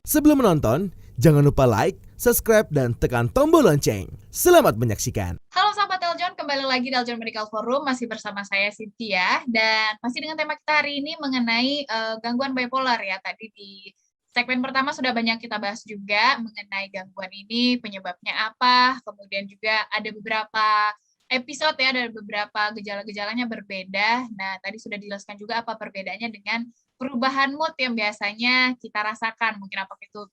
Sebelum menonton, jangan lupa like, subscribe, dan tekan tombol lonceng. Selamat menyaksikan. Halo sahabat Daljon, kembali lagi Daljon Medical Forum, masih bersama saya Cynthia, dan masih dengan tema kita hari ini mengenai gangguan bipolar ya. Tadi di segmen pertama sudah banyak kita bahas juga mengenai gangguan ini, penyebabnya apa, kemudian juga ada beberapa episode ya, ada beberapa gejala-gejalanya berbeda. Nah, tadi sudah dijelaskan juga apa perbedaannya dengan perubahan mood yang biasanya kita rasakan. Mungkin apakah itu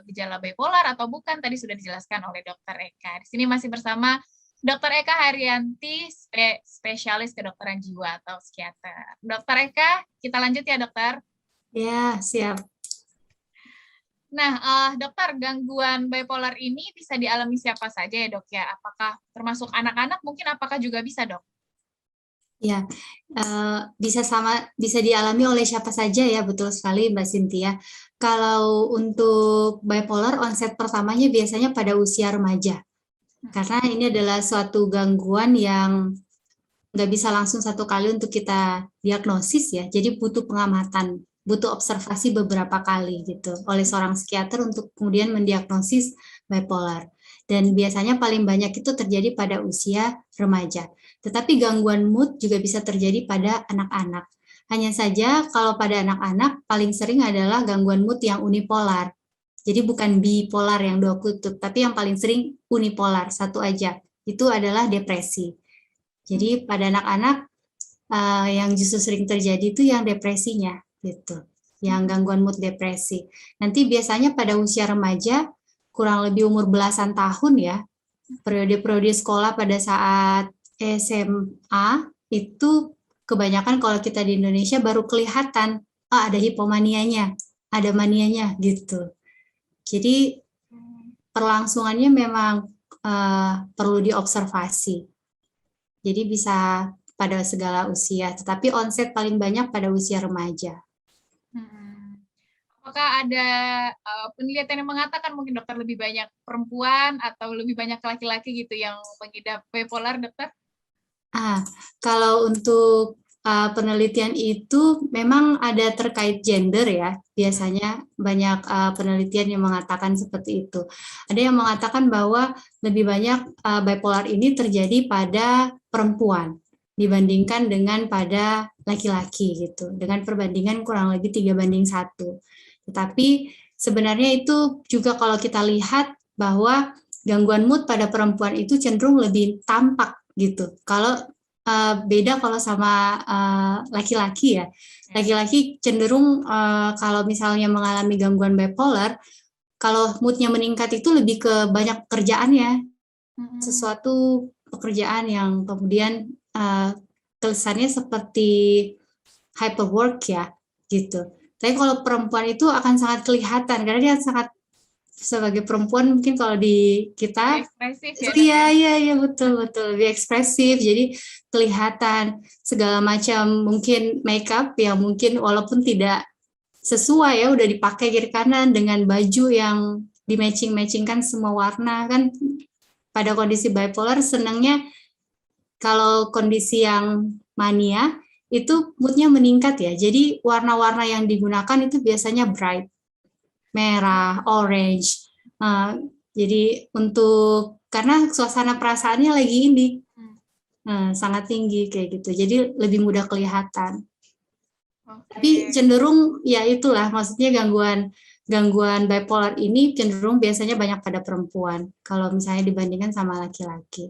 gejala bipolar atau bukan, tadi sudah dijelaskan oleh Dokter Eka. Di sini masih bersama Dokter Eka Haryanti, spesialis kedokteran jiwa atau psikiater. Dokter Eka, kita lanjut ya dokter. Ya, siap. Nah, dokter, gangguan bipolar ini bisa dialami siapa saja ya dok ya? Apakah termasuk anak-anak? Mungkin apakah juga bisa dok? Ya, bisa dialami oleh siapa saja ya, betul sekali Mbak Cynthia. Kalau untuk bipolar onset pertamanya biasanya pada usia remaja, karena ini adalah suatu gangguan yang nggak bisa langsung satu kali untuk kita diagnosis ya, jadi butuh pengamatan, butuh observasi beberapa kali gitu oleh seorang psikiater untuk kemudian mendiagnosis bipolar. Dan biasanya paling banyak itu terjadi pada usia remaja. Tetapi gangguan mood juga bisa terjadi pada anak-anak. Hanya saja kalau pada anak-anak paling sering adalah gangguan mood yang unipolar. Jadi bukan bipolar yang dua kutub, tapi yang paling sering unipolar, satu aja. Itu adalah depresi. Jadi pada anak-anak yang justru sering terjadi itu yang depresinya gitu, yang gangguan mood depresi. Nanti biasanya pada usia remaja, kurang lebih umur belasan tahun ya, periode-periode sekolah pada saat SMA itu kebanyakan kalau kita di Indonesia baru kelihatan ada hipomanianya, ada manianya gitu. Jadi perlangsungannya memang perlu diobservasi. Jadi bisa pada segala usia, tetapi onset paling banyak pada usia remaja. Apakah ada penelitian yang mengatakan mungkin dokter lebih banyak perempuan atau lebih banyak laki-laki gitu yang mengidap bipolar, dokter? Kalau untuk penelitian itu memang ada terkait gender ya, biasanya banyak penelitian yang mengatakan seperti itu. Ada yang mengatakan bahwa lebih banyak bipolar ini terjadi pada perempuan dibandingkan dengan pada laki-laki gitu, dengan perbandingan kurang lebih 3:1. Tetapi sebenarnya itu juga kalau kita lihat bahwa gangguan mood pada perempuan itu cenderung lebih tampak gitu. Kalau beda kalau sama laki-laki ya. Laki-laki cenderung kalau misalnya mengalami gangguan bipolar, kalau moodnya meningkat itu lebih ke banyak pekerjaannya. Sesuatu pekerjaan yang kemudian kesannya seperti hyperwork ya, gitu. Tapi kalau perempuan itu akan sangat kelihatan karena dia sangat sebagai perempuan mungkin kalau di kita iya betul lebih ekspresif, jadi kelihatan segala macam mungkin makeup yang mungkin walaupun tidak sesuai ya udah dipakai kiri kanan dengan baju yang di matchingkan semua warna kan. Pada kondisi bipolar senangnya kalau kondisi yang mania itu moodnya meningkat ya, jadi warna-warna yang digunakan itu biasanya bright, merah, orange. Jadi untuk karena suasana perasaannya lagi ini sangat tinggi kayak gitu, jadi lebih mudah kelihatan. Tapi cenderung ya itulah maksudnya gangguan bipolar ini cenderung biasanya banyak pada perempuan kalau misalnya dibandingkan sama laki-laki.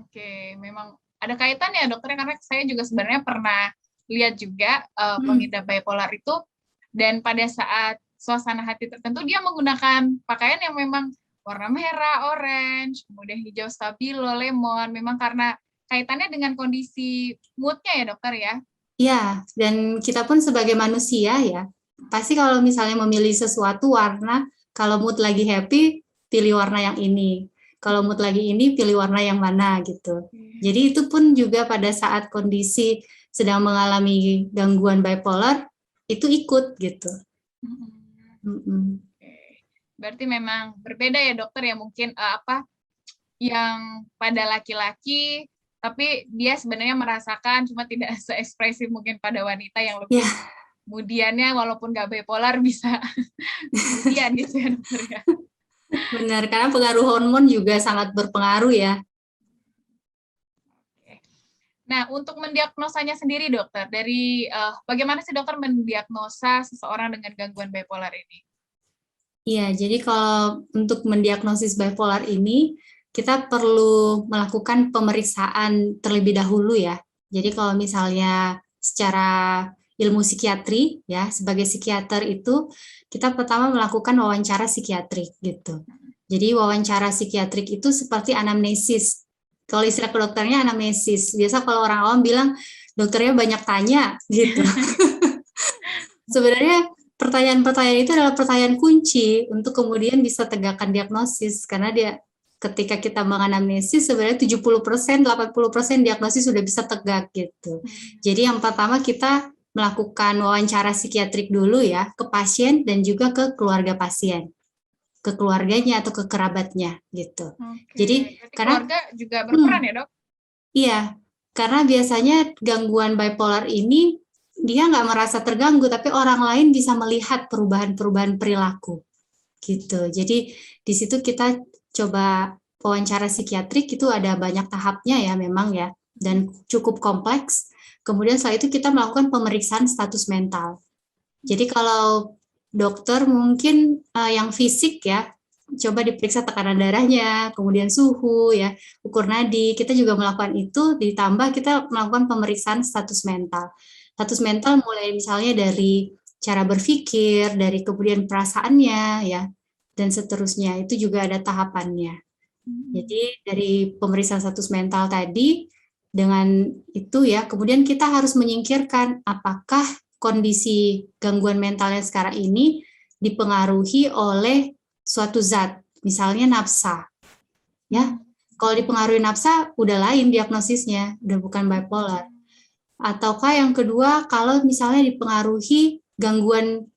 Oke, memang ada kaitannya dokter, karena saya juga sebenarnya pernah lihat juga pengidap bipolar itu, dan pada saat suasana hati tertentu dia menggunakan pakaian yang memang warna merah, orange, kemudian hijau stabilo, lemon, memang karena kaitannya dengan kondisi moodnya ya dokter ya? Iya, dan kita pun sebagai manusia ya, pasti kalau misalnya memilih sesuatu warna, kalau mood lagi happy, pilih warna yang ini. Kalau mood lagi ini, pilih warna yang mana gitu. Jadi itu pun juga pada saat kondisi sedang mengalami gangguan bipolar, itu ikut gitu. Berarti memang berbeda ya dokter ya, mungkin yang pada laki-laki tapi dia sebenarnya merasakan cuma tidak seekspresif mungkin pada wanita yang lebih kemudiannya walaupun nggak bipolar bisa kemudian gitu ya dokter ya. Benar, karena pengaruh hormon juga sangat berpengaruh ya. Nah, untuk mendiagnosanya sendiri dokter, dari bagaimana sih dokter mendiagnosa seseorang dengan gangguan bipolar ini? Iya, jadi kalau untuk mendiagnosis bipolar ini, kita perlu melakukan pemeriksaan terlebih dahulu ya. Jadi kalau misalnya secara ilmu psikiatri ya, sebagai psikiater itu kita pertama melakukan wawancara psikiatrik gitu. Jadi wawancara psikiatrik itu seperti anamnesis. Kalau istilah kedokternya anamnesis. Biasa kalau orang awam bilang dokternya banyak tanya gitu. Sebenarnya pertanyaan-pertanyaan itu adalah pertanyaan kunci untuk kemudian bisa tegakkan diagnosis, karena dia ketika kita menganamnesis sebenarnya 70%, 80% diagnosis sudah bisa tegak gitu. Jadi yang pertama kita melakukan wawancara psikiatrik dulu ya ke pasien dan juga ke keluarga pasien, ke keluarganya atau ke kerabatnya gitu. Oke. Jadi karena keluarga juga berperan ya dok? iya, karena biasanya gangguan bipolar ini dia nggak merasa terganggu, tapi orang lain bisa melihat perubahan-perubahan perilaku gitu. Jadi di situ kita coba wawancara psikiatrik itu ada banyak tahapnya ya memang ya, dan cukup kompleks. Kemudian setelah itu kita melakukan pemeriksaan status mental. Jadi kalau dokter mungkin yang fisik ya, coba diperiksa tekanan darahnya, kemudian suhu ya, ukur nadi. Kita juga melakukan itu, ditambah kita melakukan pemeriksaan status mental. Status mental mulai misalnya dari cara berpikir, dari kemudian perasaannya ya, dan seterusnya. Itu juga ada tahapannya. Jadi dari pemeriksaan status mental tadi, dengan itu ya, kemudian kita harus menyingkirkan apakah kondisi gangguan mentalnya sekarang ini dipengaruhi oleh suatu zat, misalnya nafsa. Ya, kalau dipengaruhi nafsa, udah lain diagnosisnya, udah bukan bipolar. Ataukah yang kedua, kalau misalnya dipengaruhi gangguan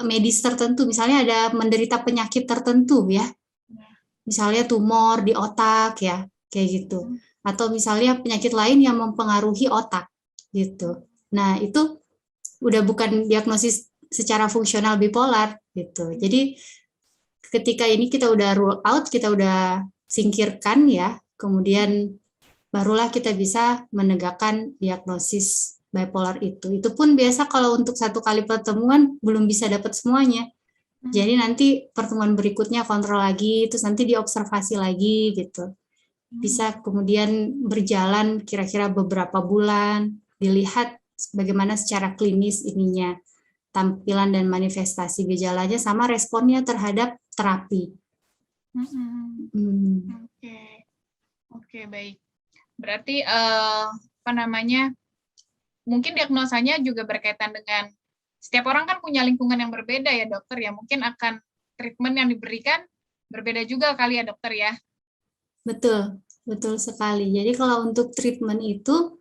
medis tertentu, misalnya ada menderita penyakit tertentu ya, misalnya tumor di otak ya, kayak gitu. Atau misalnya penyakit lain yang mempengaruhi otak gitu. Nah, itu udah bukan diagnosis secara fungsional bipolar gitu. Jadi ketika ini kita udah rule out, kita udah singkirkan ya, kemudian barulah kita bisa menegakkan diagnosis bipolar itu. Itu pun biasa kalau untuk satu kali pertemuan belum bisa dapat semuanya. Jadi nanti pertemuan berikutnya kontrol lagi, terus nanti diobservasi lagi gitu. Bisa kemudian berjalan kira-kira beberapa bulan, dilihat bagaimana secara klinis ininya, tampilan dan manifestasi gejalanya sama responnya terhadap terapi. Oke, oke baik. Berarti apa namanya? Mungkin diagnosanya juga berkaitan dengan setiap orang kan punya lingkungan yang berbeda ya dokter ya. Mungkin akan treatment yang diberikan berbeda juga kali ya dokter ya. Betul, betul sekali. Jadi kalau untuk treatment itu,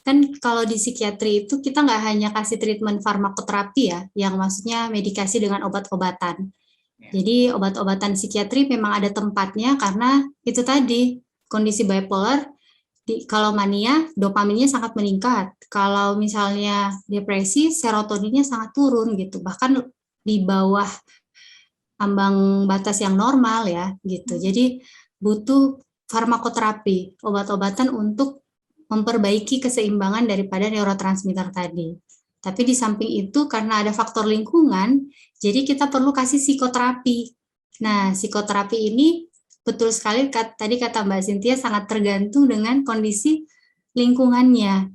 kan kalau di psikiatri itu kita nggak hanya kasih treatment farmakoterapi ya, yang maksudnya medikasi dengan obat-obatan. Jadi obat-obatan psikiatri memang ada tempatnya karena itu tadi, kondisi bipolar, kalau mania, dopaminnya sangat meningkat. Kalau misalnya depresi, serotoninnya sangat turun gitu, bahkan di bawah ambang batas yang normal ya gitu. Jadi butuh farmakoterapi, obat-obatan untuk memperbaiki keseimbangan daripada neurotransmitter tadi. Tapi di samping itu karena ada faktor lingkungan, jadi kita perlu kasih psikoterapi. Nah, psikoterapi ini betul sekali tadi kata Mbak Cynthia sangat tergantung dengan kondisi lingkungannya.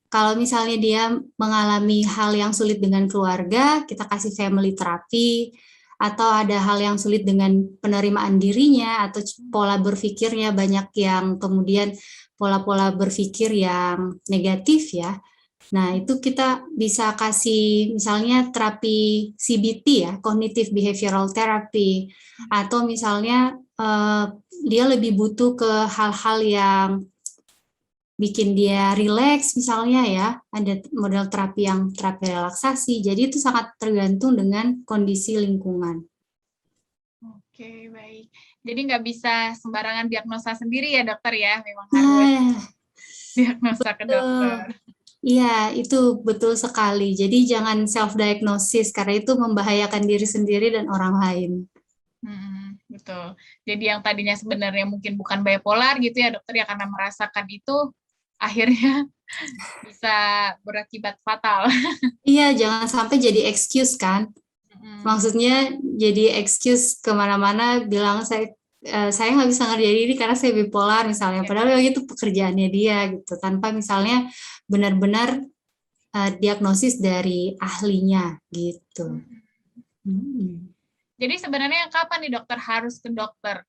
Kalau misalnya dia mengalami hal yang sulit dengan keluarga, kita kasih family terapi, atau ada hal yang sulit dengan penerimaan dirinya, atau pola berpikirnya banyak yang kemudian pola-pola berpikir yang negatif ya. Nah, itu kita bisa kasih misalnya terapi CBT ya, Cognitive Behavioral Therapy, atau misalnya dia lebih butuh ke hal-hal yang bikin dia rileks misalnya ya, ada model terapi yang terapi relaksasi, jadi itu sangat tergantung dengan kondisi lingkungan. Oke, baik. Jadi nggak bisa sembarangan diagnosa sendiri ya dokter ya, memang harus diagnosa ke dokter. Iya, itu betul sekali. Jadi jangan self-diagnosis karena itu membahayakan diri sendiri dan orang lain. Betul. Jadi yang tadinya sebenarnya mungkin bukan bipolar gitu ya dokter ya, karena merasakan itu akhirnya bisa berakibat fatal. Iya, jangan sampai jadi excuse kan. Maksudnya jadi excuse kemana-mana bilang saya nggak bisa ngerjain ini karena saya bipolar misalnya. Padahal itu pekerjaannya dia gitu. Tanpa misalnya benar-benar diagnosis dari ahlinya gitu. Jadi sebenarnya kapan nih dokter harus ke dokter?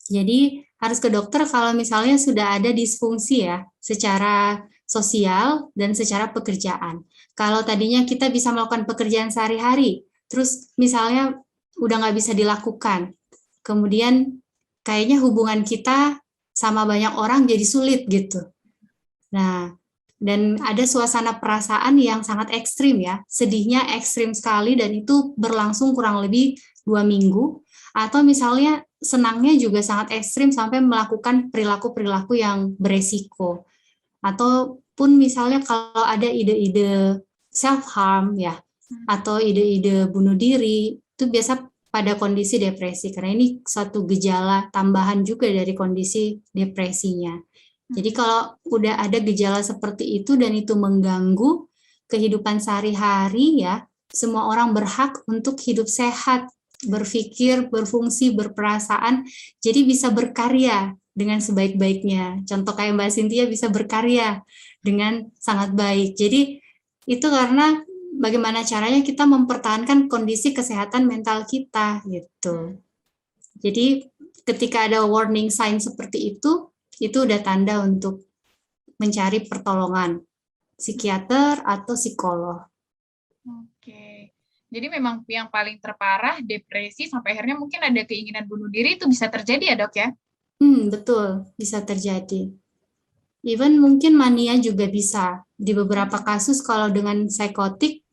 Jadi harus ke dokter kalau misalnya sudah ada disfungsi ya, secara sosial dan secara pekerjaan. Kalau tadinya kita bisa melakukan pekerjaan sehari-hari, terus misalnya udah nggak bisa dilakukan, kemudian kayaknya hubungan kita sama banyak orang jadi sulit gitu. Nah, dan ada suasana perasaan yang sangat ekstrim ya, sedihnya ekstrim sekali dan itu berlangsung kurang lebih 2 minggu, atau misalnya senangnya juga sangat ekstrim sampai melakukan perilaku-perilaku yang beresiko. Ataupun misalnya kalau ada ide-ide self-harm ya, atau ide-ide bunuh diri, itu biasa pada kondisi depresi, karena ini suatu gejala tambahan juga dari kondisi depresinya. Jadi kalau udah ada gejala seperti itu dan itu mengganggu kehidupan sehari-hari ya, semua orang berhak untuk hidup sehat, berpikir, berfungsi, berperasaan, jadi bisa berkarya dengan sebaik-baiknya. Contoh kayak Mbak Cynthia bisa berkarya dengan sangat baik. Jadi itu karena bagaimana caranya kita mempertahankan kondisi kesehatan mental kita gitu. Jadi ketika ada warning sign seperti itu udah tanda untuk mencari pertolongan psikiater atau psikolog. Oke. Jadi memang yang paling terparah depresi sampai akhirnya mungkin ada keinginan bunuh diri itu bisa terjadi ya dok ya? Betul, bisa terjadi. Even mungkin mania juga bisa. Di beberapa kasus kalau dengan psikotik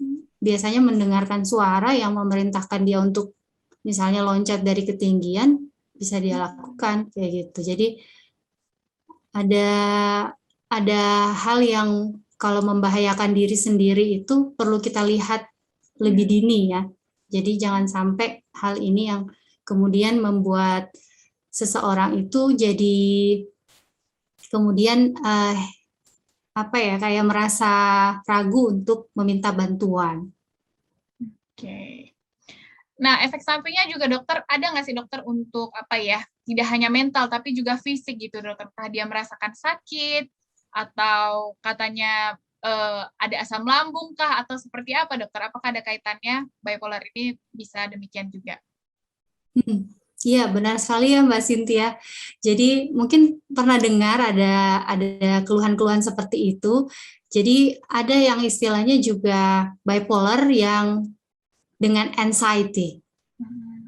biasanya mendengarkan suara yang memerintahkan dia untuk misalnya loncat dari ketinggian bisa dia lakukan kayak gitu. Jadi ada hal yang kalau membahayakan diri sendiri itu perlu kita lihat lebih dini ya. Jadi jangan sampai hal ini yang kemudian membuat seseorang itu jadi kemudian kayak merasa ragu untuk meminta bantuan. Oke. Nah, efek sampingnya juga dokter, ada nggak sih dokter untuk tidak hanya mental tapi juga fisik gitu dokter? Apakah dia merasakan sakit atau katanya ada asam lambung kah atau seperti apa dokter? Apakah ada kaitannya bipolar ini bisa demikian juga? Iya, benar sekali ya Mbak Cynthia. Jadi mungkin pernah dengar ada keluhan-keluhan seperti itu. Jadi ada yang istilahnya juga bipolar yang dengan anxiety.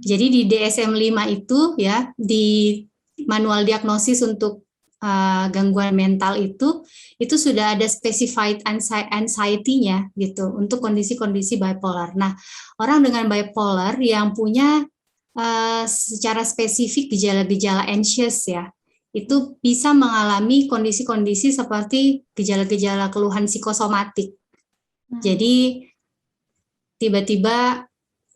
Jadi di DSM-5 itu ya, di manual diagnosis untuk gangguan mental itu sudah ada specified anxiety-nya gitu untuk kondisi-kondisi bipolar. Nah, orang dengan bipolar yang punya secara spesifik gejala-gejala anxious ya, itu bisa mengalami kondisi-kondisi seperti gejala-gejala keluhan psikosomatik. Jadi tiba-tiba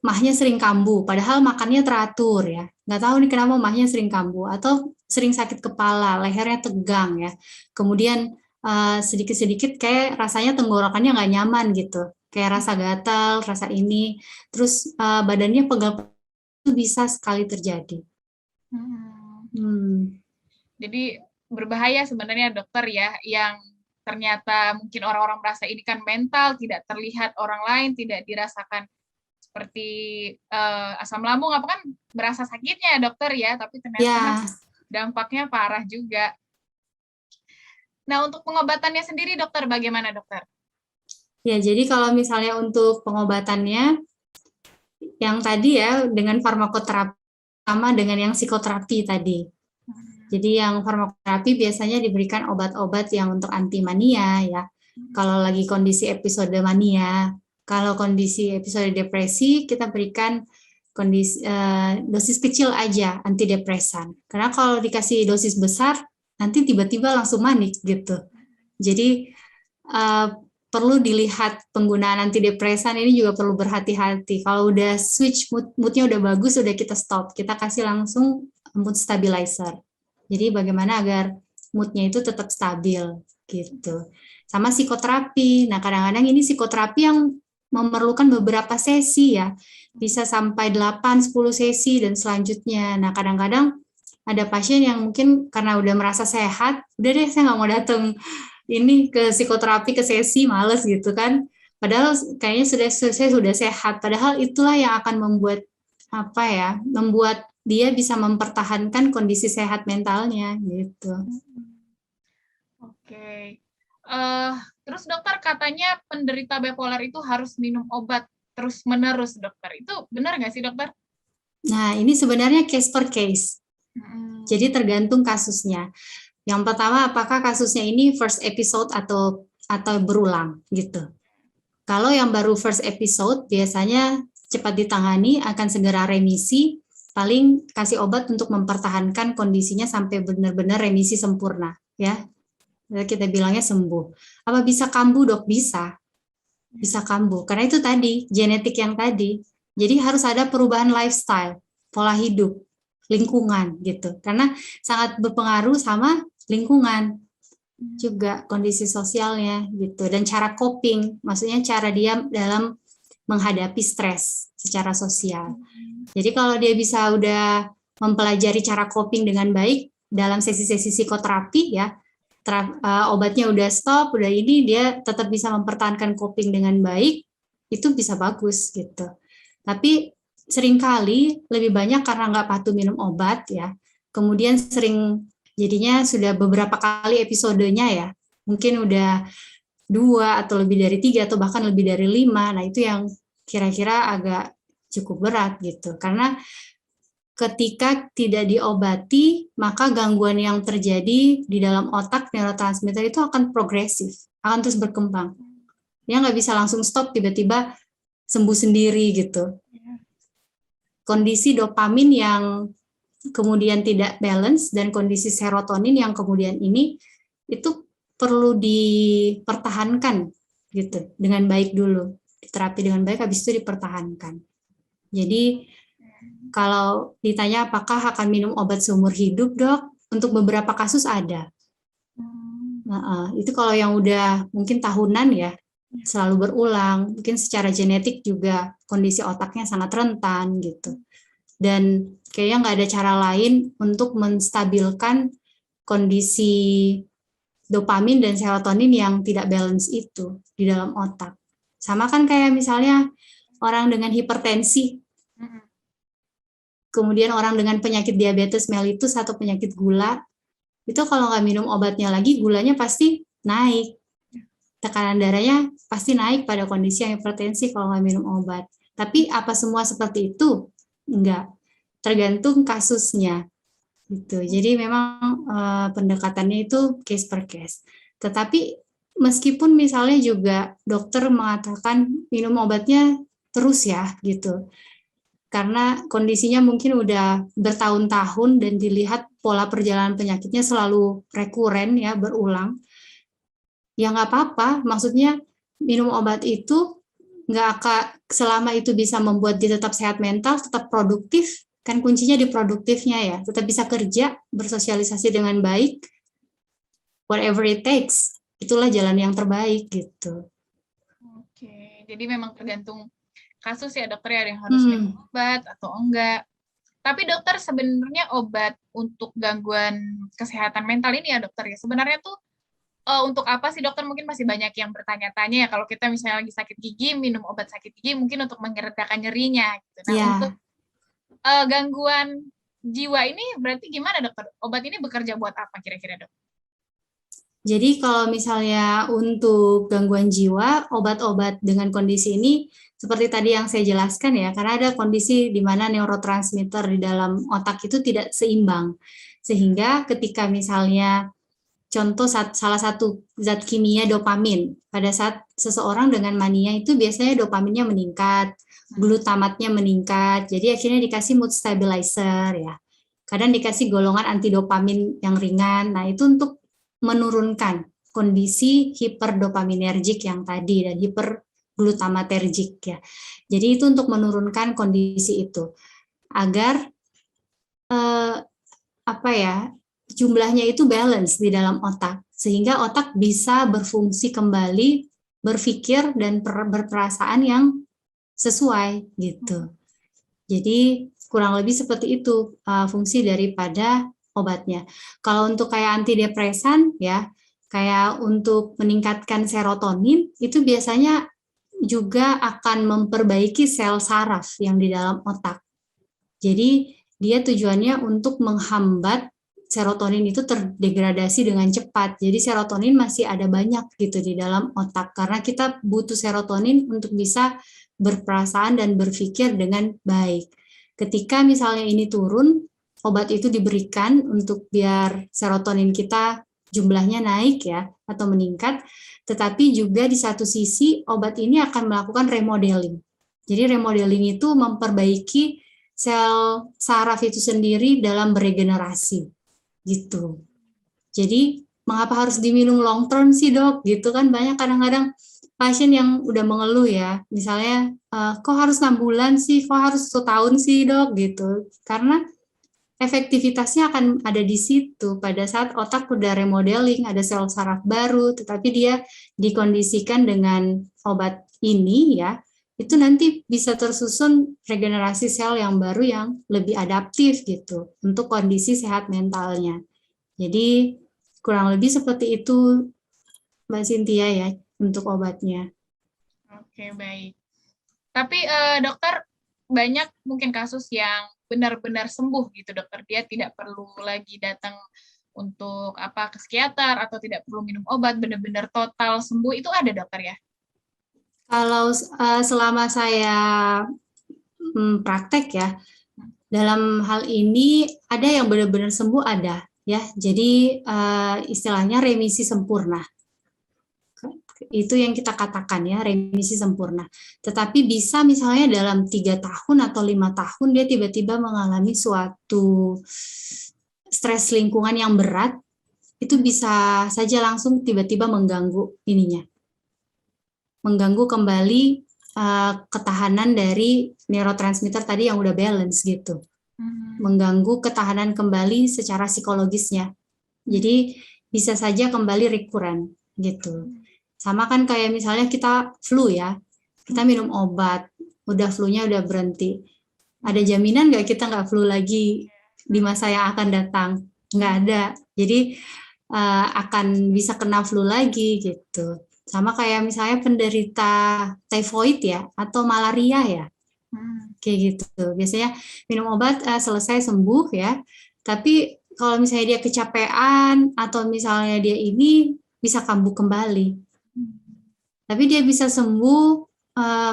mahnya sering kambuh, padahal makannya teratur ya. Nggak tahu nih kenapa mahnya sering kambuh, atau sering sakit kepala, lehernya tegang ya. Kemudian sedikit-sedikit kayak rasanya tenggorokannya nggak nyaman gitu, kayak rasa gatal, rasa ini, terus badannya pegal, itu bisa sekali terjadi. Jadi berbahaya sebenarnya dokter ya, yang ternyata mungkin orang-orang merasa ini kan mental, tidak terlihat orang lain, tidak dirasakan seperti asam lambung, apa kan berasa sakitnya ya dokter ya, tapi ternyata dampaknya parah juga. Nah, untuk pengobatannya sendiri dokter, bagaimana dokter? Ya, jadi kalau misalnya untuk pengobatannya, yang tadi ya dengan farmakoterapi sama dengan yang psikoterapi tadi. Jadi yang farmakoterapi biasanya diberikan obat-obat yang untuk anti mania ya. Kalau lagi kondisi episode mania, kalau kondisi episode depresi kita berikan dosis kecil aja antidepresan. Karena kalau dikasih dosis besar nanti tiba-tiba langsung manik gitu. Jadi eh, perlu dilihat penggunaan antidepresan ini juga perlu berhati-hati. Kalau udah switch moodnya udah bagus, udah kita stop, kita kasih langsung mood stabilizer. Jadi bagaimana agar moodnya itu tetap stabil gitu. Sama psikoterapi. Nah, kadang-kadang ini psikoterapi yang memerlukan beberapa sesi ya. Bisa sampai 8-10 sesi dan selanjutnya. Nah, kadang-kadang ada pasien yang mungkin karena udah merasa sehat, udah deh saya nggak mau datang ini ke psikoterapi ke sesi, males gitu kan. Padahal kayaknya saya sudah sehat. Padahal itulah yang akan membuat membuat dia bisa mempertahankan kondisi sehat mentalnya gitu. Oke. Terus dokter katanya penderita bipolar itu harus minum obat terus-menerus, dokter. Itu benar nggak sih, dokter? Nah, ini sebenarnya case per case. Jadi tergantung kasusnya. Yang pertama, apakah kasusnya ini first episode atau berulang gitu. Kalau yang baru first episode, biasanya cepat ditangani, akan segera remisi, paling kasih obat untuk mempertahankan kondisinya sampai benar-benar remisi sempurna, ya. Kita bilangnya sembuh. Apa bisa kambuh, Dok? Bisa kambuh. Karena itu tadi, genetik yang tadi. Jadi harus ada perubahan lifestyle, pola hidup, lingkungan gitu. Karena sangat berpengaruh sama lingkungan juga, kondisi sosialnya gitu, dan cara coping, maksudnya cara dia dalam menghadapi stres secara sosial. Jadi kalau dia bisa udah mempelajari cara coping dengan baik dalam sesi-sesi psikoterapi ya, obatnya udah stop, udah ini, dia tetap bisa mempertahankan coping dengan baik, itu bisa bagus gitu. Tapi seringkali lebih banyak karena nggak patuh minum obat ya, kemudian sering jadinya sudah beberapa kali episodenya ya, mungkin udah 2 atau lebih dari 3 atau bahkan lebih dari 5, nah itu yang kira-kira agak cukup berat gitu, karena ketika tidak diobati, maka gangguan yang terjadi di dalam otak neurotransmitter itu akan progresif, akan terus berkembang. Dia nggak bisa langsung stop, tiba-tiba sembuh sendiri gitu. Kondisi dopamin yang kemudian tidak balance dan kondisi serotonin yang kemudian ini itu perlu dipertahankan gitu dengan baik dulu, diterapi dengan baik, habis itu dipertahankan. Jadi kalau ditanya apakah akan minum obat seumur hidup, Dok, untuk beberapa kasus ada. Itu kalau yang udah mungkin tahunan ya, selalu berulang, mungkin secara genetik juga kondisi otaknya sangat rentan gitu. Dan kayaknya nggak ada cara lain untuk menstabilkan kondisi dopamin dan serotonin yang tidak balance itu di dalam otak. Sama kan kayak misalnya orang dengan hipertensi, kemudian orang dengan penyakit diabetes mellitus atau penyakit gula, itu kalau nggak minum obatnya lagi, gulanya pasti naik. Tekanan darahnya pasti naik pada kondisi yang hipertensi kalau nggak minum obat. Tapi apa semua seperti itu? Enggak, tergantung kasusnya gitu. Jadi memang pendekatannya itu case per case. Tetapi meskipun misalnya juga dokter mengatakan minum obatnya terus ya gitu, karena kondisinya mungkin udah bertahun-tahun dan dilihat pola perjalanan penyakitnya selalu rekuren ya, berulang, ya nggak apa-apa. Maksudnya minum obat itu nggak akan, selama itu bisa membuat dia tetap sehat mental, tetap produktif, kan kuncinya di produktifnya ya, tetap bisa kerja, bersosialisasi dengan baik, whatever it takes, itulah jalan yang terbaik gitu. Oke, jadi memang tergantung kasus ya dokter ya, ada yang harus minum obat atau enggak. Tapi dokter, sebenarnya obat untuk gangguan kesehatan mental ini ya dokter ya, sebenarnya tuh untuk apa sih dokter? Mungkin masih banyak yang bertanya-tanya ya, kalau kita misalnya lagi sakit gigi, minum obat sakit gigi mungkin untuk mengeredakan nyerinya gitu. Nah, untuk gangguan jiwa ini berarti gimana dokter? Obat ini bekerja buat apa kira-kira dok? Jadi kalau misalnya untuk gangguan jiwa, obat-obat dengan kondisi ini seperti tadi yang saya jelaskan ya, karena ada kondisi di mana neurotransmitter di dalam otak itu tidak seimbang. Sehingga ketika misalnya contoh salah satu zat kimia dopamin, pada saat seseorang dengan mania itu biasanya dopaminnya meningkat, glutamatnya meningkat, jadi akhirnya dikasih mood stabilizer ya. Kadang dikasih golongan antidopamin yang ringan, nah itu untuk menurunkan kondisi hiperdopaminergik yang tadi dan hiperglutamatergik ya. Jadi itu untuk menurunkan kondisi itu agar jumlahnya itu balance di dalam otak sehingga otak bisa berfungsi kembali, berpikir dan berperasaan yang sesuai gitu. Jadi kurang lebih seperti itu fungsi daripada obatnya. Kalau untuk kayak antidepresan ya, kayak untuk meningkatkan serotonin itu biasanya juga akan memperbaiki sel saraf yang di dalam otak. Jadi dia tujuannya untuk menghambat serotonin itu terdegradasi dengan cepat. Jadi serotonin masih ada banyak gitu di dalam otak karena kita butuh serotonin untuk bisa berperasaan dan berpikir dengan baik. Ketika misalnya ini turun, obat itu diberikan untuk biar serotonin kita jumlahnya naik ya atau meningkat, tetapi juga di satu sisi obat ini akan melakukan remodeling. Jadi remodeling itu memperbaiki sel saraf itu sendiri dalam beregenerasi gitu. Jadi mengapa harus diminum long term sih dok? Gitu kan banyak kadang-kadang pasien yang udah mengeluh ya, misalnya kok harus 6 bulan sih, kok harus 1 tahun sih dok gitu. Karena efektivitasnya akan ada di situ pada saat otak udah remodeling, ada sel saraf baru, tetapi dia dikondisikan dengan obat ini ya, itu nanti bisa tersusun regenerasi sel yang baru yang lebih adaptif gitu untuk kondisi sehat mentalnya. Jadi kurang lebih seperti itu Mbak Cynthia ya untuk obatnya. Oke, baik. Tapi dokter, banyak mungkin kasus yang benar-benar sembuh gitu dokter, dia tidak perlu lagi datang untuk ke psikiater atau tidak perlu minum obat, benar-benar total sembuh, itu ada dokter ya? Kalau selama saya praktek ya, dalam hal ini ada yang benar-benar sembuh ada ya. Jadi istilahnya remisi sempurna. Itu yang kita katakan ya, remisi sempurna. Tetapi bisa misalnya dalam 3 tahun atau 5 tahun dia tiba-tiba mengalami suatu stres lingkungan yang berat, itu bisa saja langsung tiba-tiba mengganggu ininya. Mengganggu kembali ketahanan dari neurotransmitter tadi yang udah balance gitu. Mengganggu ketahanan kembali secara psikologisnya. Jadi bisa saja kembali rekuren gitu. Sama kan kayak misalnya kita flu ya, kita minum obat, udah flu-nya udah berhenti. Ada jaminan nggak kita nggak flu lagi di masa yang akan datang? Nggak ada. Jadi akan bisa kena flu lagi gitu. Sama kayak misalnya penderita typhoid ya, atau malaria ya, kayak gitu. Biasanya minum obat selesai sembuh ya, tapi kalau misalnya dia kecapean atau misalnya dia ini bisa kambuh kembali. Tapi dia bisa sembuh,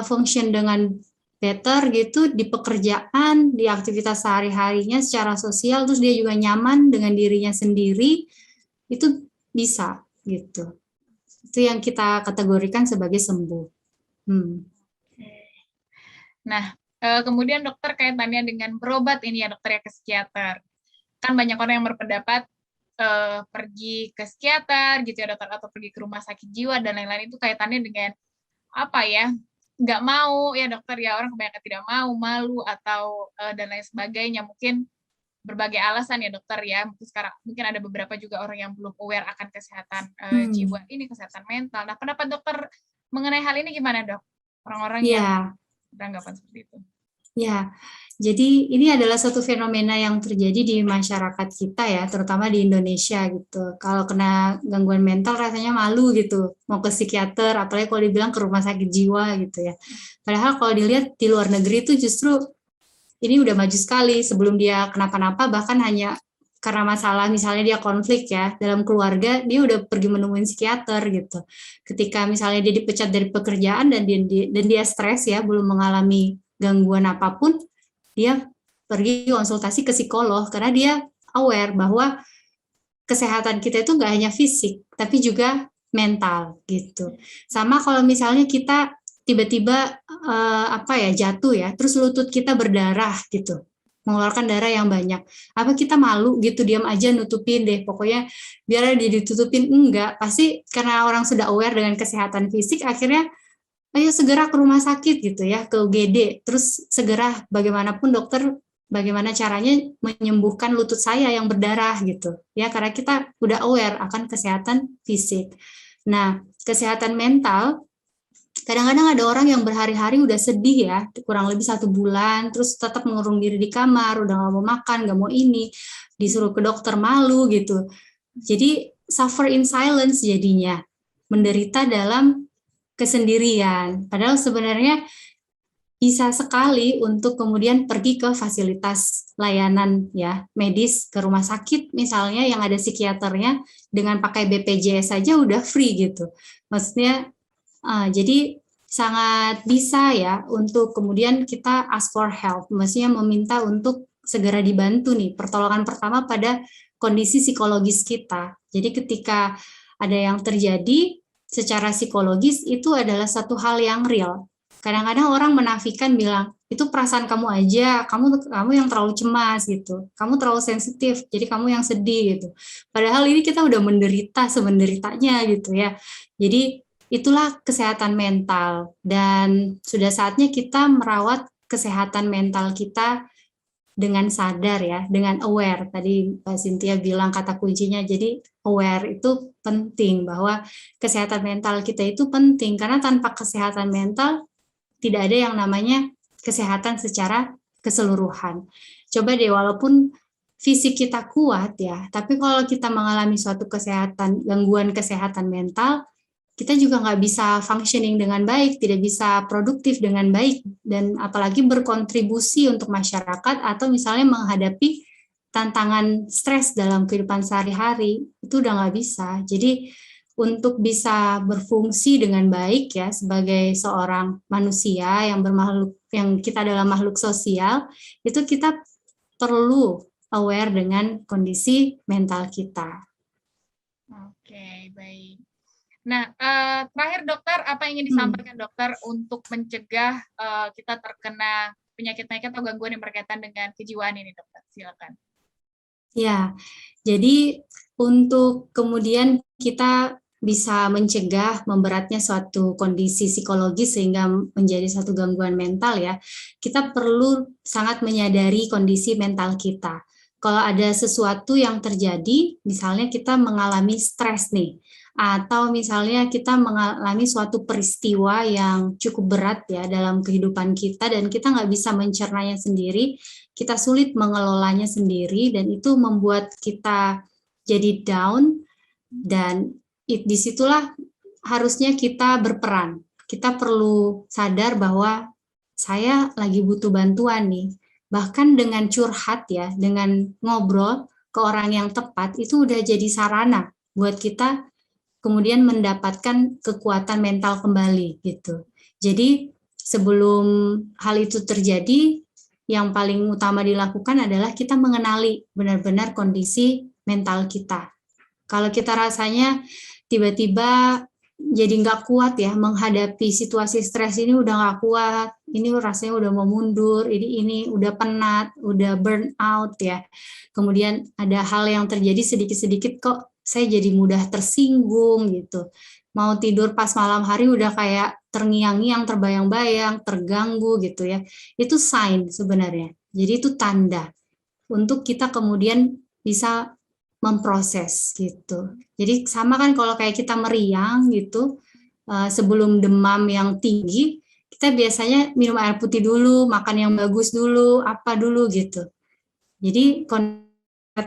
function dengan better gitu di pekerjaan, di aktivitas sehari-harinya secara sosial, terus dia juga nyaman dengan dirinya sendiri, itu bisa gitu. Itu yang kita kategorikan sebagai sembuh. Nah, kemudian dokter kaitannya dengan berobat ini ya dokter ya ke psikiater. Kan banyak orang yang berpendapat pergi ke psikiater gitu ya dokter, atau pergi ke rumah sakit jiwa dan lain-lain itu kaitannya dengan nggak mau ya dokter ya, orang kebanyakan tidak mau, malu atau dan lain sebagainya, mungkin berbagai alasan ya dokter ya, mungkin ada beberapa juga orang yang belum aware akan kesehatan jiwa ini, kesehatan mental. Nah, pendapat dokter mengenai hal ini gimana dok? Orang-orang yang beranggapan seperti itu. Ya, jadi ini adalah satu fenomena yang terjadi di masyarakat kita ya, terutama di Indonesia gitu. Kalau kena gangguan mental rasanya malu gitu, mau ke psikiater, apalagi kalau dibilang ke rumah sakit jiwa gitu ya. Padahal kalau dilihat di luar negeri itu justru ini udah maju sekali. Sebelum dia kenapa-napa, bahkan hanya karena masalah misalnya dia konflik ya dalam keluarga, dia udah pergi menemuin psikiater gitu. Ketika misalnya dia dipecat dari pekerjaan dan dia stres ya, belum mengalami gangguan apapun, dia pergi konsultasi ke psikolog karena dia aware bahwa kesehatan kita itu nggak hanya fisik, tapi juga mental gitu. Sama kalau misalnya kita tiba-tiba jatuh ya, terus lutut kita berdarah gitu. mengeluarkan darah yang banyak. Apa kita malu gitu, diam aja nutupin deh, pokoknya biar dia ditutupin? Enggak, pasti karena orang sudah aware dengan kesehatan fisik, akhirnya ayo segera ke rumah sakit gitu ya, ke UGD, terus segera bagaimanapun dokter, bagaimana caranya menyembuhkan lutut saya yang berdarah gitu ya, karena kita udah aware akan kesehatan fisik. Nah, kesehatan mental, kadang-kadang ada orang yang berhari-hari udah sedih ya, kurang lebih 1 bulan, terus tetap mengurung diri di kamar, udah nggak mau makan, nggak mau ini, disuruh ke dokter malu gitu. Jadi suffer in silence jadinya, menderita dalam kesendirian. Padahal sebenarnya bisa sekali untuk kemudian pergi ke fasilitas layanan ya medis, ke rumah sakit misalnya yang ada psikiaternya, dengan pakai BPJS saja udah free gitu. Maksudnya jadi sangat bisa ya untuk kemudian kita ask for help, maksudnya meminta untuk segera dibantu nih, pertolongan pertama pada kondisi psikologis kita. Jadi ketika ada yang terjadi secara psikologis, itu adalah satu hal yang real. Kadang-kadang orang menafikan, bilang itu perasaan kamu aja, kamu yang terlalu cemas gitu, kamu terlalu sensitif, jadi kamu yang sedih gitu. Padahal ini kita udah menderita semenderitanya gitu ya. Jadi itulah kesehatan mental, dan sudah saatnya kita merawat kesehatan mental kita dengan sadar ya, dengan aware. Tadi Mbak Cynthia bilang kata kuncinya, jadi aware itu penting, bahwa kesehatan mental kita itu penting, karena tanpa kesehatan mental tidak ada yang namanya kesehatan secara keseluruhan. Coba deh, walaupun fisik kita kuat ya, tapi kalau kita mengalami suatu gangguan kesehatan mental, kita juga nggak bisa functioning dengan baik, tidak bisa produktif dengan baik, dan apalagi berkontribusi untuk masyarakat atau misalnya menghadapi tantangan stres dalam kehidupan sehari-hari, itu udah nggak bisa. Jadi untuk bisa berfungsi dengan baik ya sebagai seorang manusia yang kita adalah makhluk sosial, itu kita perlu aware dengan kondisi mental kita. Oke, baik. Nah, terakhir dokter, apa yang ingin disampaikan dokter untuk mencegah kita terkena penyakit-penyakit atau gangguan yang berkaitan dengan kejiwaan ini, dokter? Silakan. Ya, jadi untuk kemudian kita bisa mencegah memberatnya suatu kondisi psikologis sehingga menjadi satu gangguan mental ya, kita perlu sangat menyadari kondisi mental kita. Kalau ada sesuatu yang terjadi, misalnya kita mengalami stres nih, atau misalnya kita mengalami suatu peristiwa yang cukup berat ya dalam kehidupan kita, dan kita nggak bisa mencernanya sendiri, kita sulit mengelolanya sendiri, dan itu membuat kita jadi down, dan disitulah harusnya kita berperan. Kita perlu sadar bahwa saya lagi butuh bantuan nih. Bahkan dengan curhat ya, dengan ngobrol ke orang yang tepat, itu udah jadi sarana buat kita kemudian mendapatkan kekuatan mental kembali gitu. Jadi sebelum hal itu terjadi, yang paling utama dilakukan adalah kita mengenali benar-benar kondisi mental kita. Kalau kita rasanya tiba-tiba jadi nggak kuat ya menghadapi situasi stres ini, udah nggak kuat, ini rasanya udah mau mundur, ini udah penat, udah burn out ya. Kemudian ada hal yang terjadi sedikit-sedikit kok saya jadi mudah tersinggung gitu. Mau tidur pas malam hari udah kayak terngiang-ngiang, terbayang-bayang, terganggu gitu ya. Itu sign sebenarnya. Jadi itu tanda untuk kita kemudian bisa memproses gitu. Jadi sama kan kalau kayak kita meriang gitu, sebelum demam yang tinggi, kita biasanya minum air putih dulu, makan yang bagus dulu, apa dulu gitu. Jadi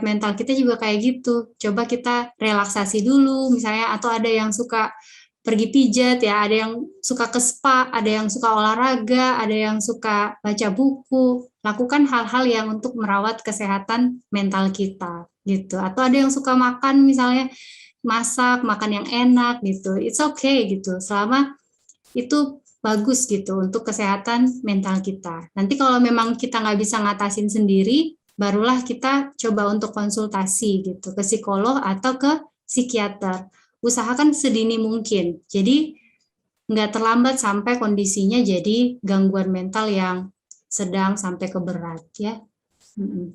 mental kita juga kayak gitu. Coba kita relaksasi dulu misalnya, atau ada yang suka pergi pijat ya, ada yang suka ke spa, ada yang suka olahraga, ada yang suka baca buku. Lakukan hal-hal yang untuk merawat kesehatan mental kita gitu. Atau ada yang suka makan misalnya, masak, makan yang enak gitu. It's okay gitu, selama itu bagus gitu untuk kesehatan mental kita. Nanti kalau memang kita nggak bisa ngatasin sendiri, barulah kita coba untuk konsultasi gitu ke psikolog atau ke psikiater. Usahakan sedini mungkin. Jadi nggak terlambat sampai kondisinya jadi gangguan mental yang sedang sampai ke berat ya. Mm-mm.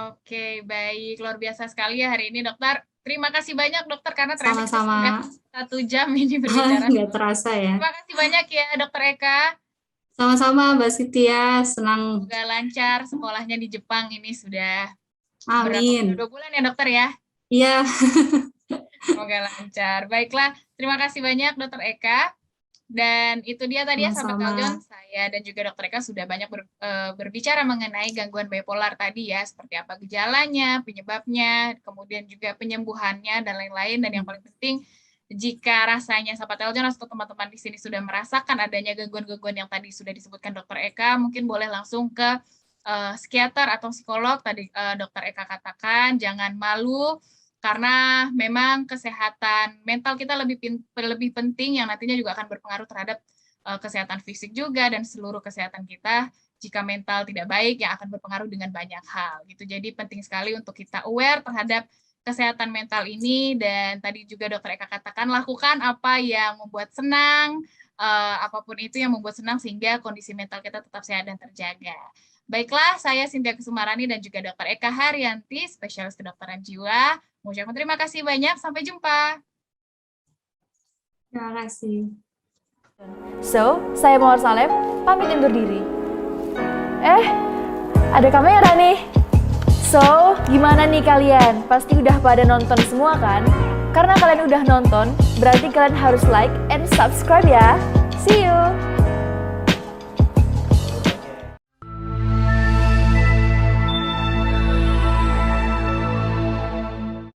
Oke, baik. Luar biasa sekali ya hari ini, Dokter. Terima kasih banyak, Dokter, karena ternyata kita sudah Sama-sama. 1 jam ini berbicara. Nggak terasa ya. Terima kasih banyak ya, Dokter Eka. Sama-sama Mbak Cynthia, senang. Semoga lancar sekolahnya di Jepang ini sudah Amin. 2 bulan ya, Dokter ya. Iya. Semoga lancar. Baiklah, terima kasih banyak Dokter Eka. Dan itu dia tadi ya sahabat Sama-sama. Kaljon, saya dan juga Dokter Eka sudah banyak berbicara mengenai gangguan bipolar tadi ya, seperti apa gejalanya, penyebabnya, kemudian juga penyembuhannya dan lain-lain. Dan yang paling penting, jika rasanya sahabat Kaljon atau teman-teman di sini sudah merasakan adanya gangguan-gangguan yang tadi sudah disebutkan Dokter Eka, mungkin boleh langsung ke psikiater atau psikolog. Tadi Dokter Eka katakan jangan malu, karena memang kesehatan mental kita lebih penting yang nantinya juga akan berpengaruh terhadap kesehatan fisik juga dan seluruh kesehatan kita. Jika mental tidak baik, yang akan berpengaruh dengan banyak hal gitu. Jadi penting sekali untuk kita aware terhadap kesehatan mental ini. Dan tadi juga Dokter Eka katakan lakukan apa yang membuat senang, apapun itu yang membuat senang sehingga kondisi mental kita tetap sehat dan terjaga. Baiklah, saya Cynthia Kusumarani dan juga Dokter Eka Haryanti, spesialis kedokteran jiwa. Mengucapkan terima kasih banyak. Sampai jumpa. Terima kasih. So, saya Mawar Salem, pamit undur diri. Ada kamera nih. So, gimana nih kalian? Pasti udah pada nonton semua kan? Karena kalian udah nonton, berarti kalian harus like and subscribe ya. See you!